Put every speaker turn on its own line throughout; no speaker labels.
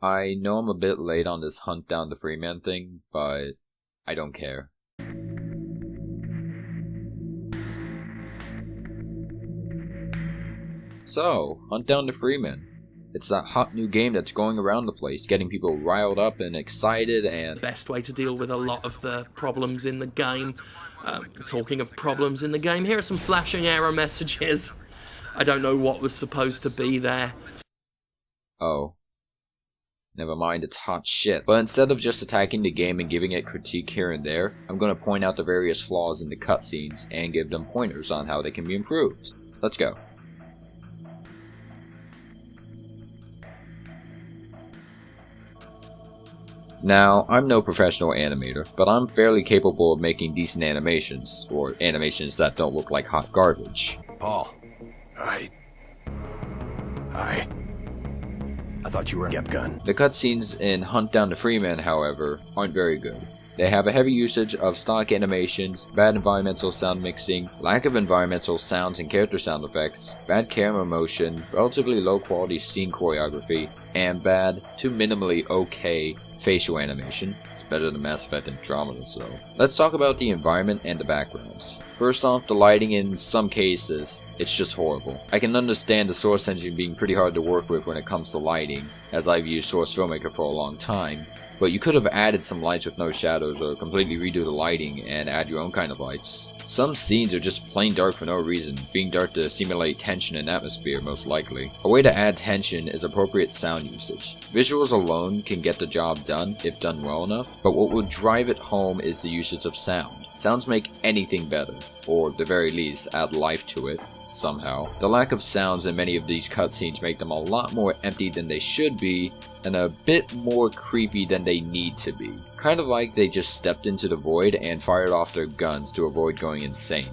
I know I'm a bit late on this hunt down the Freeman thing, but I don't care. So, hunt down the Freeman. It's that hot new game that's going around the place, getting people riled up and excited and...
Best way to deal with a lot of the problems in the game. Talking of problems in the game, here are some flashing error messages. I don't know what was supposed to be there.
Oh. Never mind, it's hot shit. But instead of just attacking the game and giving it critique here and there, I'm gonna point out the various flaws in the cutscenes and give them pointers on how they can be improved. Let's go. Now, I'm no professional animator, but I'm fairly capable of making decent animations, or animations that don't look like hot garbage.
Paul. I thought you were a Gep gun.
The cutscenes in Hunt Down the Freeman, however, aren't very good. They have a heavy usage of stock animations, bad environmental sound mixing, lack of environmental sounds and character sound effects, bad camera motion, relatively low quality scene choreography, and bad to minimally okay facial animation. It's better than Mass Effect Andromeda, so. Let's talk about the environment and the backgrounds. First off, the lighting in some cases, it's just horrible. I can understand the Source engine being pretty hard to work with when it comes to lighting, as I've used Source Filmmaker for a long time, but you could have added some lights with no shadows or completely redo the lighting and add your own kind of lights. Some scenes are just plain dark for no reason, being dark to simulate tension and atmosphere most likely. A way to add tension is appropriate sound usage. Visuals alone can get the job done if done well enough, but what will drive it home is the usage of sound. Sounds make anything better, or at the very least add life to it. Somehow. The lack of sounds in many of these cutscenes make them a lot more empty than they should be, and a bit more creepy than they need to be. Kind of like they just stepped into the void and fired off their guns to avoid going insane.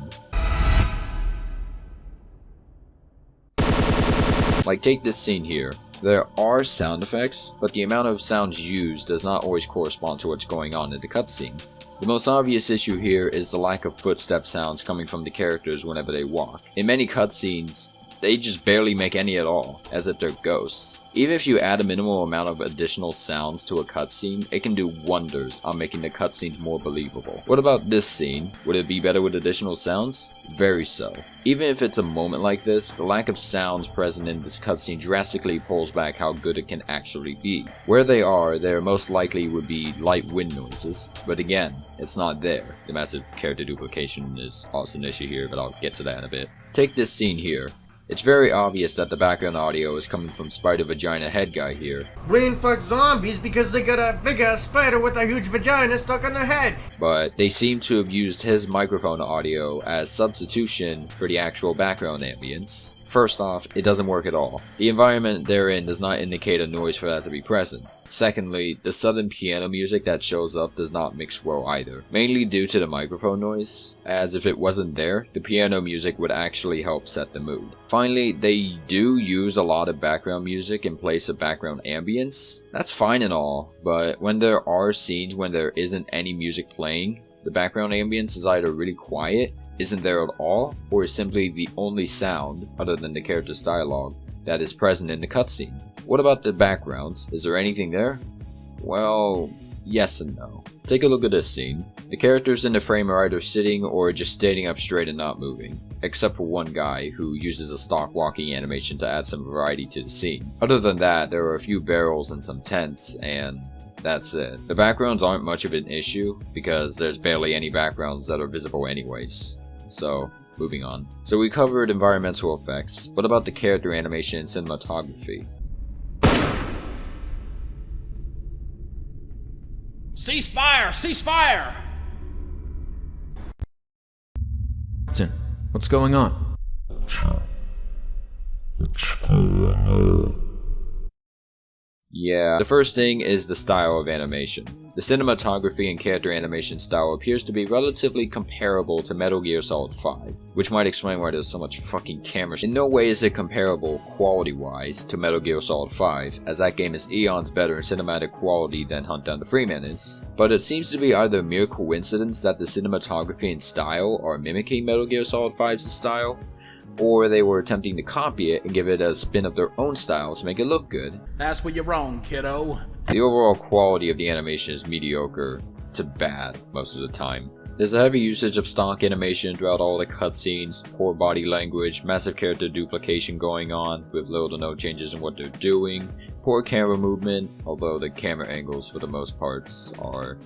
Like take this scene here. There are sound effects, but the amount of sounds used does not always correspond to what's going on in the cutscene. The most obvious issue here is the lack of footstep sounds coming from the characters whenever they walk. In many cutscenes, they just barely make any at all, as if they're ghosts. Even if you add a minimal amount of additional sounds to a cutscene, it can do wonders on making the cutscenes more believable. What about this scene? Would it be better with additional sounds? Very so. Even if it's a moment like this, the lack of sounds present in this cutscene drastically pulls back how good it can actually be. Where they are, there most likely would be light wind noises, but again, it's not there. The massive character duplication is also an issue here, but I'll get to that in a bit. Take this scene here. It's very obvious that the background audio is coming from Spider Vagina Head Guy here.
Brain fuck zombies because they got a big ass spider with a huge vagina stuck on their head.
But they seem to have used his microphone audio as substitution for the actual background ambience. First off, it doesn't work at all. The environment they're in does not indicate a noise for that to be present. Secondly, the sudden piano music that shows up does not mix well either, mainly due to the microphone noise, as if it wasn't there, the piano music would actually help set the mood. Finally, they do use a lot of background music in place of background ambience. That's fine and all, but when there are scenes when there isn't any music playing, the background ambience is either really quiet, isn't there at all, or is simply the only sound, other than the character's dialogue, that is present in the cutscene. What about the backgrounds? Is there anything there? Well, yes and no. Take a look at this scene. The characters in the frame are either sitting or just standing up straight and not moving, except for one guy who uses a stock walking animation to add some variety to the scene. Other than that, there are a few barrels and some tents, and that's it. The backgrounds aren't much of an issue, because there's barely any backgrounds that are visible anyways. So, moving on. So we covered environmental effects. What about the character animation and cinematography?
Cease fire! Cease fire!
What's going on?
Yeah, the first thing is the style of animation. The cinematography and character animation style appears to be relatively comparable to Metal Gear Solid 5, which might explain why there's so much fucking camera. In no way is it comparable quality-wise to Metal Gear Solid 5, as that game is eons better in cinematic quality than Hunt Down the Freeman is. But it seems to be either mere coincidence that the cinematography and style are mimicking Metal Gear Solid 5's style, or they were attempting to copy it and give it a spin of their own style to make it look good.
That's where you're wrong, kiddo.
The overall quality of the animation is mediocre to bad most of the time. There's a heavy usage of stock animation throughout all the cutscenes, poor body language, massive character duplication going on with little to no changes in what they're doing, poor camera movement, although the camera angles for the most parts are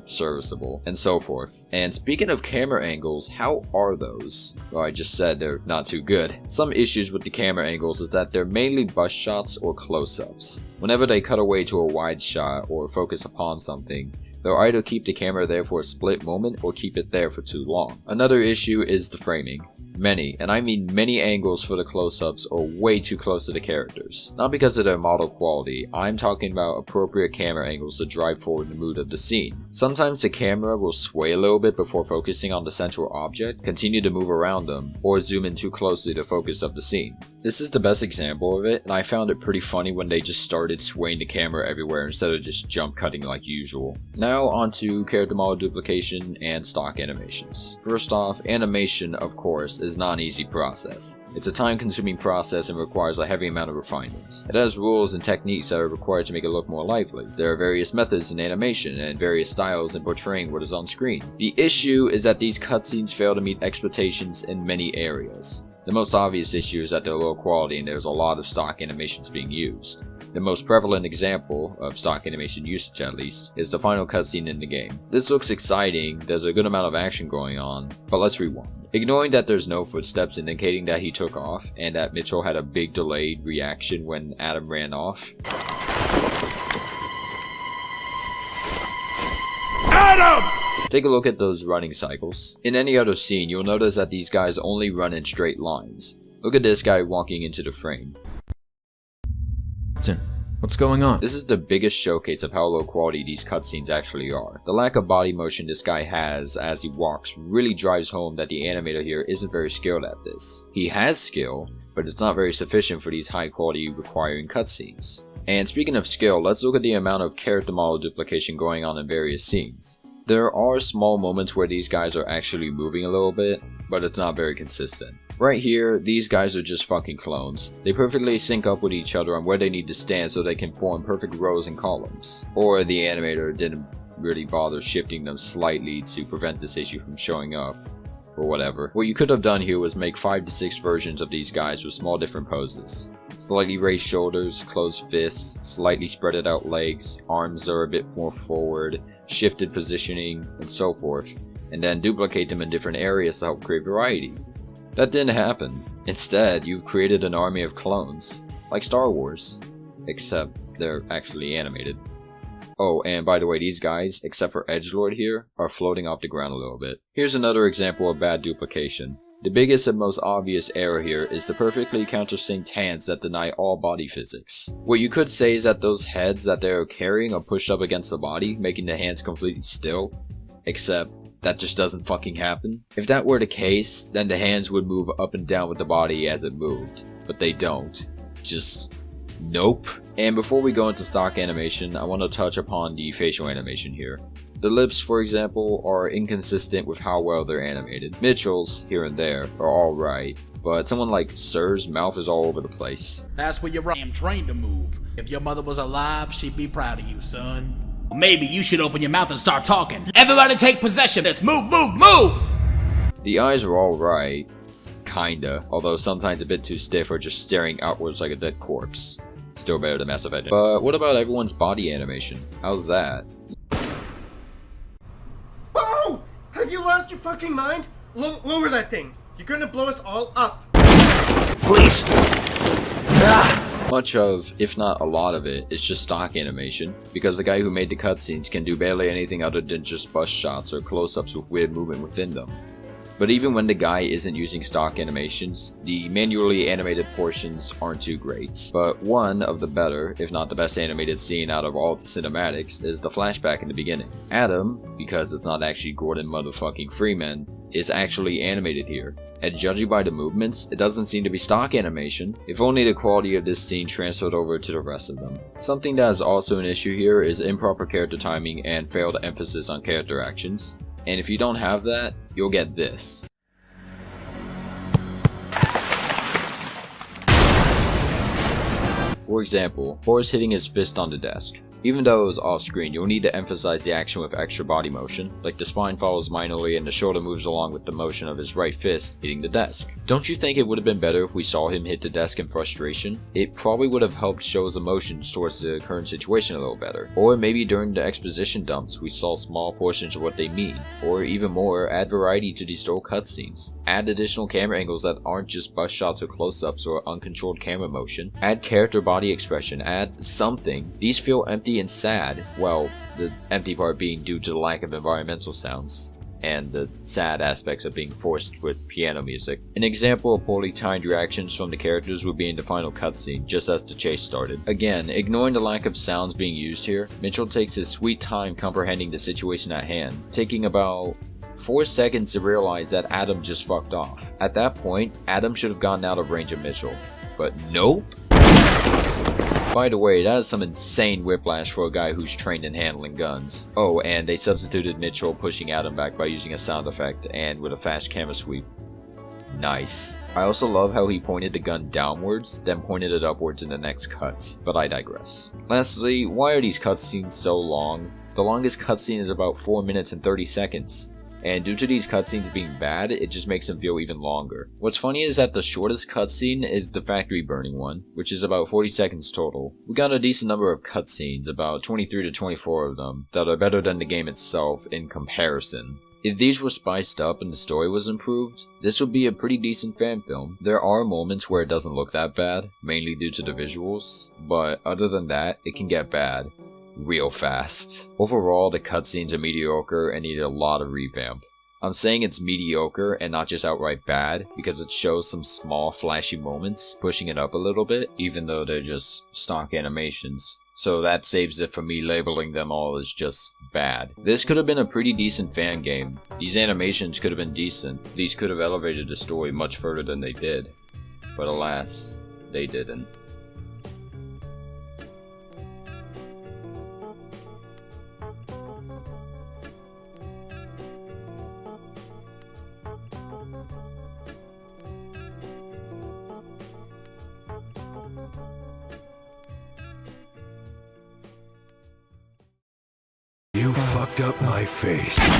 serviceable, and so forth. And speaking of camera angles, how are those? Well, I just said they're not too good. Some issues with the camera angles is that they're mainly bust shots or close-ups. Whenever they cut away to a wide shot or focus upon something, they'll either keep the camera there for a split moment or keep it there for too long. Another issue is the framing. Many, and I mean many angles for the close-ups are way too close to the characters. Not because of their model quality, I'm talking about appropriate camera angles to drive forward the mood of the scene. Sometimes the camera will sway a little bit before focusing on the central object, continue to move around them, or zoom in too closely to focus of the scene. This is the best example of it, and I found it pretty funny when they just started swaying the camera everywhere instead of just jump cutting like usual. Now onto character model duplication and stock animations. First off, animation, of course, is not an easy process. It's a time-consuming process and requires a heavy amount of refinement. It has rules and techniques that are required to make it look more lively. There are various methods in animation and various styles in portraying what is on screen. The issue is that these cutscenes fail to meet expectations in many areas. The most obvious issue is that they're low quality and there's a lot of stock animations being used. The most prevalent example of stock animation usage, at least, is the final cutscene in the game. This looks exciting, there's a good amount of action going on, but let's rewind. Ignoring that there's no footsteps indicating that he took off, and that Mitchell had a big delayed reaction when Adam ran off.
Adam!
Take a look at those running cycles. In any other scene, you'll notice that these guys only run in straight lines. Look at this guy walking into the frame.
What's going on?
This is the biggest showcase of how low quality these cutscenes actually are. The lack of body motion this guy has as he walks really drives home that the animator here isn't very skilled at this. He has skill, but it's not very sufficient for these high quality requiring cutscenes. And speaking of skill, let's look at the amount of character model duplication going on in various scenes. There are small moments where these guys are actually moving a little bit, but it's not very consistent. Right here, these guys are just fucking clones. They perfectly sync up with each other on where they need to stand so they can form perfect rows and columns. Or the animator didn't really bother shifting them slightly to prevent this issue from showing up, or whatever. What you could have done here was make 5 to 6 versions of these guys with small different poses. Slightly raised shoulders, closed fists, slightly spreaded out legs, arms are a bit more forward, shifted positioning, and so forth, and then duplicate them in different areas to help create variety. That didn't happen. Instead, you've created an army of clones, like Star Wars, except they're actually animated. Oh, and by the way, these guys, except for Edgelord here, are floating off the ground a little bit. Here's another example of bad duplication. The biggest and most obvious error here is the perfectly countersynced hands that deny all body physics. What you could say is that those heads that they're carrying are pushed up against the body, making the hands completely still, except that just doesn't fucking happen. If that were the case, then the hands would move up and down with the body as it moved, but they don't. Just nope. And before we go into stock animation, I want to touch upon the facial animation here. The lips, for example, are inconsistent with how well they're animated. Mitchell's, here and there, are alright, but someone like Sir's mouth is all over the place.
That's where you're wrong. I'm trained to move. If your mother was alive, she'd be proud of you, son. Maybe you should open your mouth and start talking. Everybody take possession. Let's move, move, move!
The eyes are alright, kinda, although sometimes a bit too stiff or just staring outwards like a dead corpse. Still better than Mass Effect. But what about everyone's body animation? How's that?
Oh! Have you lost your fucking mind? Lower that thing. You're gonna blow us all up.
Please.
Much of, if not a lot of it, is just stock animation, because the guy who made the cutscenes can do barely anything other than just bust shots or close-ups with weird movement within them. But even when the guy isn't using stock animations, the manually animated portions aren't too great. But one of the better, if not the best animated scene out of all the cinematics, is the flashback in the beginning. Adam, because it's not actually Gordon motherfucking Freeman, is actually animated here. And judging by the movements, it doesn't seem to be stock animation. If only the quality of this scene transferred over to the rest of them. Something that is also an issue here is improper character timing and failed emphasis on character actions. And if you don't have that, you'll get this. For example, Horace hitting his fist on the desk. Even though it was off screen, you'll need to emphasize the action with extra body motion, like the spine follows minorly and the shoulder moves along with the motion of his right fist hitting the desk. Don't you think it would have been better if we saw him hit the desk in frustration? It probably would have helped show his emotions towards the current situation a little better. Or maybe during the exposition dumps we saw small portions of what they mean. Or even more, add variety to these dull cutscenes. Add additional camera angles that aren't just bust shots or close-ups or uncontrolled camera motion. Add character body expression, add something. These feel empty and sad, well, the empty part being due to the lack of environmental sounds, and the sad aspects of being forced with piano music. An example of poorly timed reactions from the characters would be in the final cutscene, just as the chase started. Again, ignoring the lack of sounds being used here, Mitchell takes his sweet time comprehending the situation at hand, taking about 4 seconds to realize that Adam just fucked off. At that point, Adam should have gotten out of range of Mitchell, but nope. By the way, that is some insane whiplash for a guy who's trained in handling guns. Oh, and they substituted Mitchell pushing Adam back by using a sound effect and with a fast camera sweep. Nice. I also love how he pointed the gun downwards, then pointed it upwards in the next cuts, but I digress. Lastly, why are these cutscenes so long? The longest cutscene is about 4 minutes and 30 seconds. And due to these cutscenes being bad, it just makes them feel even longer. What's funny is that the shortest cutscene is the factory burning one, which is about 40 seconds total. We got a decent number of cutscenes, about 23 to 24 of them, that are better than the game itself in comparison. If these were spiced up and the story was improved, this would be a pretty decent fan film. There are moments where it doesn't look that bad, mainly due to the visuals, but other than that, it can get bad real fast. Overall, the cutscenes are mediocre and need a lot of revamp. I'm saying it's mediocre and not just outright bad because it shows some small flashy moments, pushing it up a little bit, even though they're just stock animations. So that saves it from me labeling them all as just bad. This could have been a pretty decent fan game. These animations could have been decent. These could have elevated the story much further than they did. But alas, they didn't.
You fucked up my face.